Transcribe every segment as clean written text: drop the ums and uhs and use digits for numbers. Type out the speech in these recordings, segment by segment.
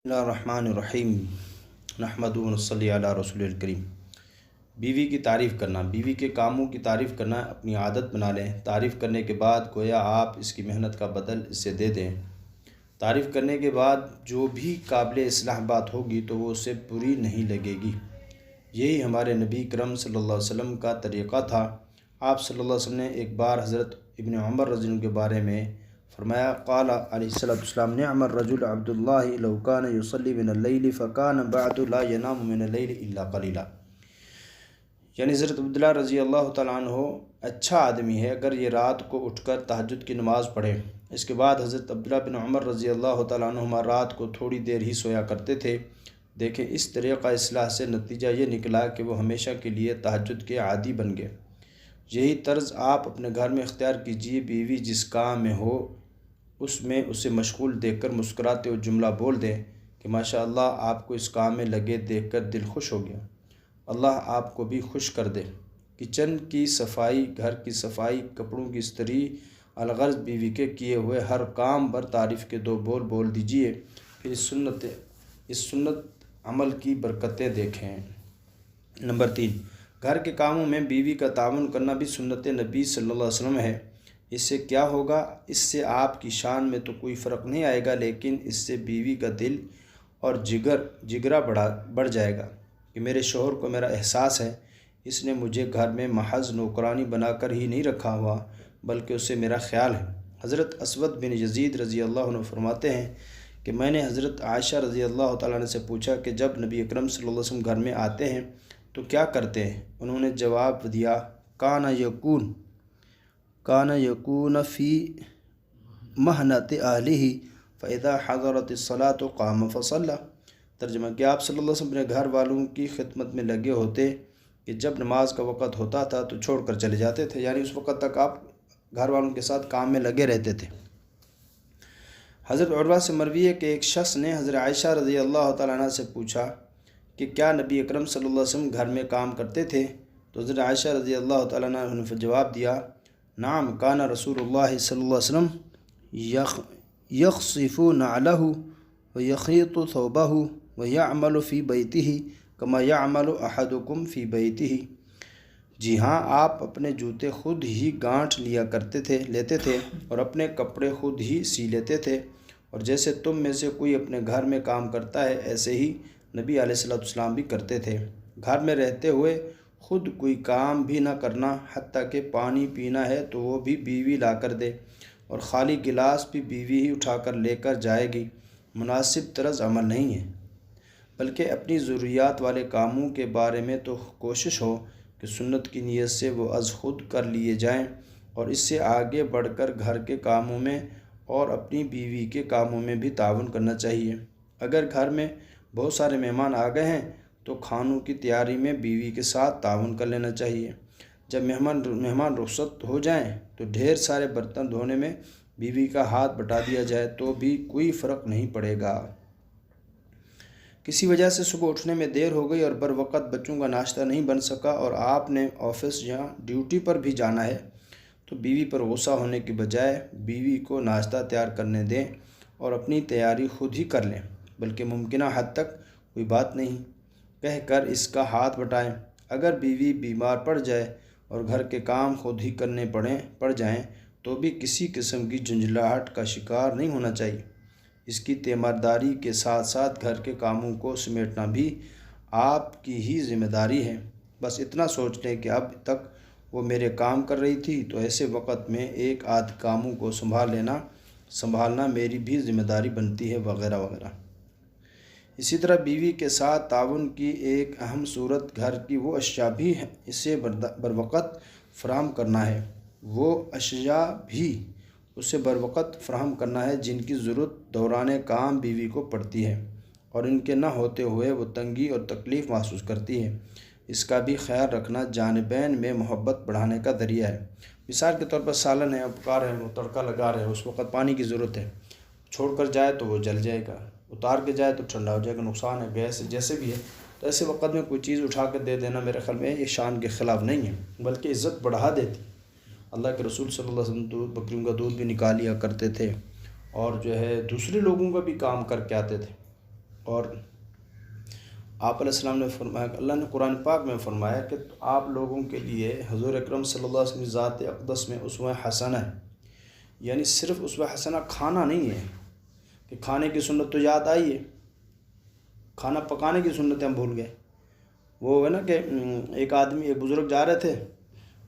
بسم اللہ الرحمن الرحیم نحمدہ و نصلی علی رسول الکریم۔ بیوی کی تعریف کرنا، بیوی کے کاموں کی تعریف کرنا اپنی عادت بنا لیں۔ تعریف کرنے کے بعد گویا آپ اس کی محنت کا بدل اسے دے دیں۔ تعریف کرنے کے بعد جو بھی قابل اصلاح بات ہوگی تو وہ اسے بری نہیں لگے گی۔ یہی ہمارے نبی کرم صلی اللہ علیہ وسلم کا طریقہ تھا۔ آپ صلی اللہ علیہ وسلم نے ایک بار حضرت ابن عمر رضی اللہ عنہ کے بارے میں فرمایا، قال علیہ السلام، نعم الرجل عبد اللہ لو کان یصلی من اللیل فکان بعد لا ینام من اللیل الا قلیلا۔ یعنی حضرت عبداللہ رضی اللہ تعالیٰ عنہ اچھا آدمی ہے اگر یہ رات کو اٹھ کر تہجد کی نماز پڑھے۔ اس کے بعد حضرت عبداللہ بن عمر رضی اللہ تعالیٰ عنہما رات کو تھوڑی دیر ہی سویا کرتے تھے۔ دیکھیں اس طریقہ اصلاح سے نتیجہ یہ نکلا کہ وہ ہمیشہ کے لیے تہجد کے عادی بن گئے۔ یہی طرز آپ اپنے گھر میں اختیار کیجیے۔ بیوی جس کام میں ہو اس میں اسے مشغول دیکھ کر مسکراتے ہوئے جملہ بول دیں کہ ماشاء اللہ، آپ کو اس کام میں لگے دیکھ کر دل خوش ہو گیا، اللہ آپ کو بھی خوش کر دے۔ کچن کی صفائی، گھر کی صفائی، کپڑوں کی استری، الغرض بیوی کے کیے ہوئے ہر کام پر تعریف کے دو بول بول دیجیے، پھر اس سنت عمل کی برکتیں دیکھیں۔ نمبر 3، گھر کے کاموں میں بیوی کا تعاون کرنا بھی سنت نبی صلی اللہ علیہ وسلم ہے۔ اس سے کیا ہوگا؟ اس سے آپ کی شان میں تو کوئی فرق نہیں آئے گا، لیکن اس سے بیوی کا دل اور جگرا بڑھ جائے گا کہ میرے شوہر کو میرا احساس ہے، اس نے مجھے گھر میں محض نوکرانی بنا کر ہی نہیں رکھا ہوا بلکہ اسے میرا خیال ہے۔ حضرت اسود بن یزید رضی اللہ عنہ فرماتے ہیں کہ میں نے حضرت عائشہ رضی اللہ تعالیٰ عنہ سے پوچھا کہ جب نبی اکرم صلی اللہ علیہ وسلم گھر میں آتے ہیں تو کیا کرتے ہیں؟ انہوں نے جواب دیا، کان یکون فی محنت اہلہ فاذا حضرت الصلاۃ قام فصلی۔ ترجمہ کہ آپ صلی اللہ علیہ وسلم اپنے گھر والوں کی خدمت میں لگے ہوتے کہ جب نماز کا وقت ہوتا تھا تو چھوڑ کر چلے جاتے تھے، یعنی اس وقت تک آپ گھر والوں کے ساتھ کام میں لگے رہتے تھے۔ حضرت عروہ سے مروی ہے کہ ایک شخص نے حضرت عائشہ رضی اللہ تعالیٰ عنہ سے پوچھا کہ کیا نبی اکرم صلی اللہ علیہ وسلم گھر میں کام کرتے تھے؟ تو حضرت عائشہ رضی اللہ تعالیٰ عنہ نے جواب دیا، نعم کان رسول اللہ صلی اللہ علیہ وسلم یخصف نعلہ ویخیط ثوبہ ویعمل فی بیتہ کما یعمل احدکم فی بیتہ۔ جی ہاں، آپ اپنے جوتے خود ہی گانٹھ لیتے تھے اور اپنے کپڑے خود ہی سی لیتے تھے، اور جیسے تم میں سے کوئی اپنے گھر میں کام کرتا ہے ایسے ہی نبی علیہ السلام بھی کرتے تھے۔ گھر میں رہتے ہوئے خود کوئی کام بھی نہ کرنا، حتیٰ کہ پانی پینا ہے تو وہ بھی بیوی لا کر دے اور خالی گلاس بھی بیوی ہی اٹھا کر لے کر جائے گی، مناسب طرز عمل نہیں ہے۔ بلکہ اپنی ضروریات والے کاموں کے بارے میں تو کوشش ہو کہ سنت کی نیت سے وہ از خود کر لیے جائیں، اور اس سے آگے بڑھ کر گھر کے کاموں میں اور اپنی بیوی کے کاموں میں بھی تعاون کرنا چاہیے۔ اگر گھر میں بہت سارے مہمان آ گئے ہیں تو کھانوں کی تیاری میں بیوی کے ساتھ تعاون کر لینا چاہیے۔ جب مہمان رخصت ہو جائیں تو ڈھیر سارے برتن دھونے میں بیوی کا ہاتھ بٹا دیا جائے تو بھی کوئی فرق نہیں پڑے گا۔ کسی وجہ سے صبح اٹھنے میں دیر ہو گئی اور بر وقت بچوں کا ناشتہ نہیں بن سکا اور آپ نے آفس یا ڈیوٹی پر بھی جانا ہے تو بیوی پر غصہ ہونے کی بجائے بیوی کو ناشتہ تیار کرنے دیں اور اپنی تیاری خود ہی کر لیں، بلکہ ممکنہ حد تک کوئی بات نہیں کہہ کر اس کا ہاتھ بٹائیں۔ اگر بیوی بیمار پڑ جائے اور گھر کے کام خود ہی کرنے پڑ جائیں تو بھی کسی قسم کی جھنجھلاہٹ کا شکار نہیں ہونا چاہیے۔ اس کی تیمارداری کے ساتھ ساتھ گھر کے کاموں کو سمیٹنا بھی آپ کی ہی ذمہ داری ہے۔ بس اتنا سوچ لیں کہ اب تک وہ میرے کام کر رہی تھی تو ایسے وقت میں ایک آدھ کاموں کو سنبھالنا میری بھی ذمہ داری بنتی ہے، وغیرہ وغیرہ۔ اسی طرح بیوی کے ساتھ تعاون کی ایک اہم صورت گھر کی وہ اشیاء بھی ہے اسے بروقت فراہم کرنا ہے، وہ اشیاء بھی اسے بروقت فراہم کرنا ہے جن کی ضرورت دوران کام بیوی کو پڑتی ہے اور ان کے نہ ہوتے ہوئے وہ تنگی اور تکلیف محسوس کرتی ہے۔ اس کا بھی خیال رکھنا جانبین میں محبت بڑھانے کا ذریعہ ہے۔ مثال کے طور پر سالن ہے، پکا رہے ہیں، وہ تڑکا لگا رہے ہیں، اس وقت پانی کی ضرورت ہے، چھوڑ کر جائے تو وہ جل جائے گا، اتار کے جائے تو ٹھنڈا ہو جائے گا، نقصان ہے، گیس جیسے بھی ہے۔ تو ایسے وقت میں کوئی چیز اٹھا کے دے دینا میرے خیال میں یہ شان کے خلاف نہیں ہے، بلکہ عزت بڑھا دیتی۔ اللہ کے رسول صلی اللہ علیہ وسلم بکریوں کا دودھ بھی نکال لیا کرتے تھے اور دوسرے لوگوں کا بھی کام کر کے آتے تھے۔ اور آپ علیہ السلام نے فرمایا کہ اللہ نے قرآن پاک میں فرمایا کہ آپ لوگوں کے لیے حضور اکرم صلی اللہ علیہ وسلم کی ذات اقدس میں اسوہ حسنہ ہے. یعنی صرف اسوہ حسنہ کھانا نہیں ہے کہ کھانے کی سنت تو یاد آئی ہے، کھانا پکانے کی سنت ہم بھول گئے. وہ ہے نا کہ ایک بزرگ جا رہے تھے،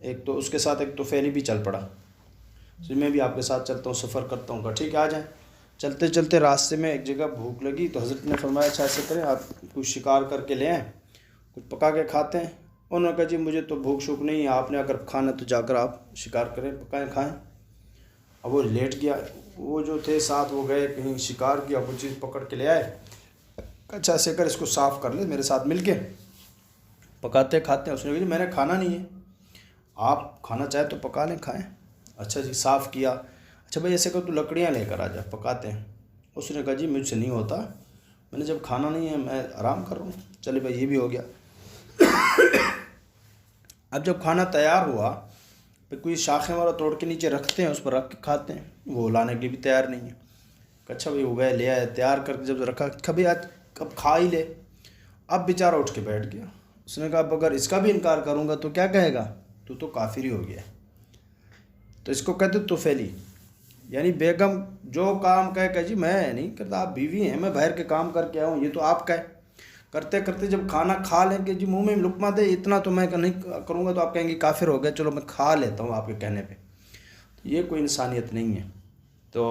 ایک تو اس کے ساتھ ایک طفیلی بھی چل پڑا. میں بھی آپ کے ساتھ چلتا ہوں، سفر کرتا ہوں، کہا ٹھیک ہے آ جائیں. چلتے چلتے راستے میں ایک جگہ بھوک لگی تو حضرت نے فرمایا اچھا ایسے کریں آپ کچھ شکار کر کے لے آئیں، کچھ پکا کے کھاتے ہیں. انہوں نے کہا جی مجھے تو بھوک شوک نہیں ہے، آپ نے اگر کھانا تو جا کر آپ شکار کریں، پکائیں کھائیں. اب وہ لیٹ گیا، وہ جو تھے ساتھ وہ گئے کہیں شکار کیا، وہ چیز پکڑ کے لے آئے. اچھا ایسے کر اس کو صاف کر لے میرے ساتھ مل کے، پکاتے کھاتے ہیں. اس نے کہا جی میں نے کھانا نہیں ہے، آپ کھانا چاہے تو پکا لیں کھائیں. اچھا جی صاف کیا. اچھا بھائی ایسے کر تو لکڑیاں لے کر آ جا، پکاتے ہیں. اس نے کہا جی مجھ سے نہیں ہوتا، میں نے جب کھانا نہیں ہے میں آرام کر رہا ہوں. چلے بھائی یہ بھی ہو گیا. اب جب کھانا تیار ہوا پھر کوئی شاخیں والا توڑ کے نیچے رکھتے ہیں، اس پر رکھ کے کھاتے ہیں، وہ لانے کے لیے بھی تیار نہیں ہے. اچھا بھائی ہو گئے، لے آئے، تیار کر کے جب رکھا کبھی آج کب کھا ہی لے. اب بیچارہ اٹھ کے بیٹھ گیا. اس نے کہا اب اگر اس کا بھی انکار کروں گا تو کیا کہے گا، تو کافر ہی ہو گیا. تو اس کو کہتے طفیلی، یعنی بیگم جو کام کہے کہ جی میں نہیں کرتا، آپ بیوی ہیں، میں باہر کے کام کر کے آیا ہوں، یہ تو آپ کہے. کرتے کرتے جب کھانا کھا لیں کہ جی منہ میں لقمہ دے اتنا تو میں نہیں کروں گا تو آپ کہیں گے کافر ہو گیا، چلو میں کھا لیتا ہوں آپ کے کہنے پہ. یہ کوئی انسانیت نہیں ہے. تو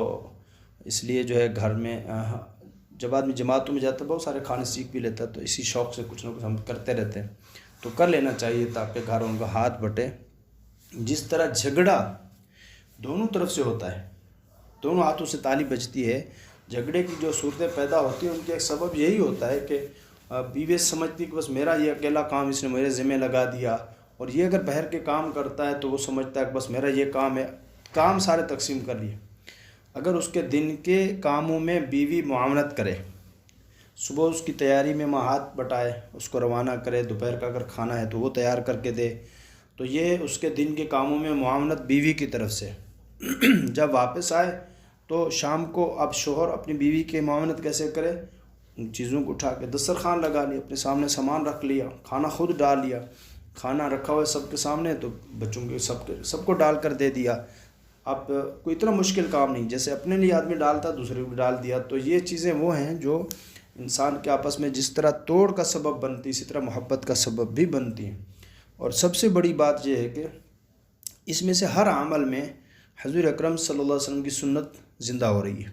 اس لیے جو ہے گھر میں جب آدمی جماعتوں میں جاتا ہے بہت سارے کھانے سیکھ بھی لیتا ہے، تو اسی شوق سے کچھ نہ کچھ ہم کرتے رہتے ہیں. تو کر لینا چاہیے تاکہ گھر ان کا ہاتھ بٹے. جس طرح جھگڑا دونوں طرف سے ہوتا ہے، دونوں ہاتھوں سے تالی بجتی ہے، جھگڑے کی جو صورتیں پیدا ہوتی ہیں ان کے ایک سبب یہی ہوتا ہے کہ بیوی سمجھتی کہ بس میرا یہ اکیلا کام اس نے میرے ذمہ لگا دیا، اور یہ اگر باہر کے کام کرتا ہے تو وہ سمجھتا ہے کہ بس میرا یہ کام ہے، کام سارے تقسیم کر لیے. اگر اس کے دن کے کاموں میں بیوی معاونت کرے، صبح اس کی تیاری میں ماں ہاتھ بٹائے، اس کو روانہ کرے، دوپہر کا اگر کھانا ہے تو وہ تیار کر کے دے، تو یہ اس کے دن کے کاموں میں معاونت بیوی کی طرف سے. جب واپس آئے تو شام کو اب شوہر اپنی بیوی کی معاونت کیسے کرے، ان چیزوں کو اٹھا کے دسترخوان لگا لیا، اپنے سامنے سامان رکھ لیا، کھانا خود ڈال لیا، کھانا رکھا ہوا ہے سب کے سامنے تو بچوں کے سب کو ڈال کر دے دیا. اب کوئی اتنا مشکل کام نہیں، جیسے اپنے لیے آدمی ڈالتا دوسرے کو ڈال دیا. تو یہ چیزیں وہ ہیں جو انسان کے آپس میں جس طرح توڑ کا سبب بنتی اسی طرح محبت کا سبب بھی بنتی ہیں. اور سب سے بڑی بات یہ ہے کہ اس میں سے ہر عمل میں حضور اکرم صلی اللہ علیہ وسلم کی سنت زندہ ہو رہی ہے.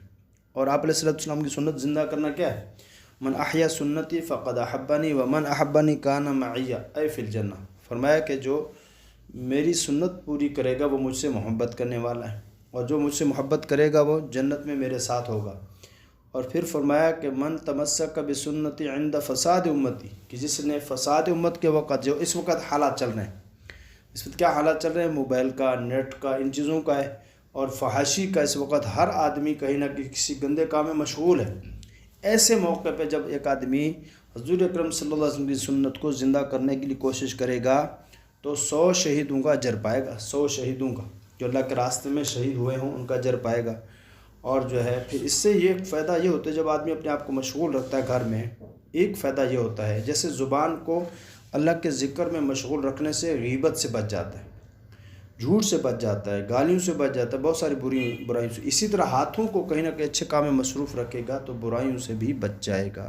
اور آپ علیہ السلام کی سنت زندہ کرنا کیا ہے، من احیا سنتی فقد احبنی ومن احبنی کان معی ای فی الجنہ. فرمایا کہ جو میری سنت پوری کرے گا وہ مجھ سے محبت کرنے والا ہے، اور جو مجھ سے محبت کرے گا وہ جنت میں میرے ساتھ ہوگا. اور پھر فرمایا کہ من تمسک بسنتی عند فساد امتی، کہ جس نے فساد امت کے وقت، جو اس وقت حالات چل رہے ہیں، اس وقت کیا حالات چل رہے ہیں، موبائل کا، نیٹ کا، ان چیزوں کا ہے، اور فحاشی کا. اس وقت ہر آدمی کہیں نہ کسی گندے کام میں مشغول ہے. ایسے موقع پہ جب ایک آدمی حضور اکرم صلی اللہ علیہ وسلم کی سنت کو زندہ کرنے کے لیے کوشش کرے گا تو 100 شہیدوں کا اجر پائے گا، 100 شہیدوں کا جو اللہ کے راستے میں شہید ہوئے ہوں ان کا اجر پائے گا. اور جو ہے پھر اس سے یہ فائدہ یہ ہوتا ہے جب آدمی اپنے آپ کو مشغول رکھتا ہے گھر میں، ایک فائدہ یہ ہوتا ہے جیسے زبان کو اللہ کے ذکر میں مشغول رکھنے سے غیبت سے بچ جاتا ہے، جھوٹ سے بچ جاتا ہے، گالیوں سے بچ جاتا ہے، بہت ساری برائیوں سے. اسی طرح ہاتھوں کو کہیں نہ کہیں اچھے کام میں مصروف رکھے گا تو برائیوں سے بھی بچ جائے گا.